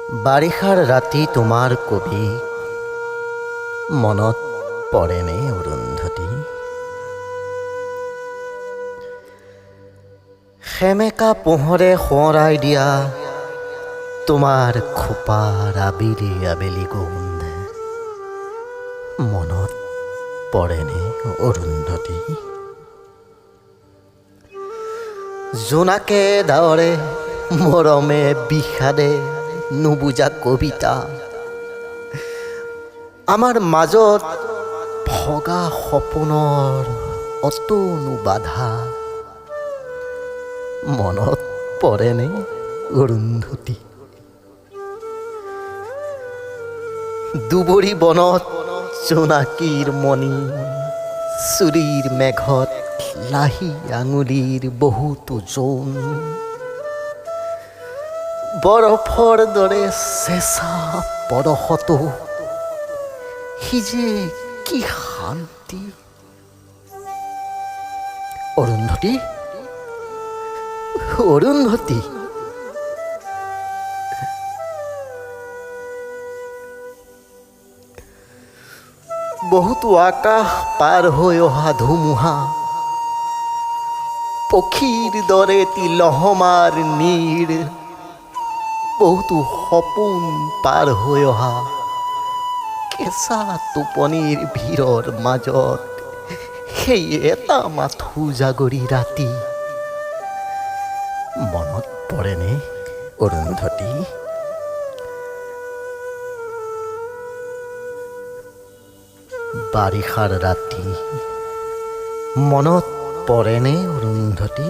বাৰিষাৰ ৰাতি তোমাৰ কবি মনত পৰেনে অৰুন্ধতী? সেমেকা পোহৰে সোঁৱৰাই দিয়া তোমাৰ খোপাৰ আবেলি আবেলি গোন্ধ মনত পৰেনে অৰুন্ধতী? জোনাকে ডাৱৰে মৰমে বিষাদে নুবুজা কবিতা আমাৰ মাজত ভগা সপোনৰ অতনো বাধা মনত পৰেনে অৰুন্ধতী? দুবৰি বনত জোনাকীৰ মণি চুৰিৰ মেঘত লাহি আঙুলিৰ বহুতো জোন বৰফৰ দৰে চেঁচা পৰশতো সি যে কি শান্তি। অৰুন্ধতী, অৰুন্ধতী, বহুতো আকাশ পাৰ হৈ অহা ধুমুহা পক্ষীৰ দৰে তিলহমাৰ নীৰ বহুতো সপোন পাৰ হৈ অহা কেঁচা টোপনিৰ ভিৰৰ মাজত সেই এটা মাথো জাগৰি ৰাতি মনত পৰেনে অৰুন্ধতী? বাৰিষাৰ ৰাতি মনত পৰেনে অৰুন্ধতী?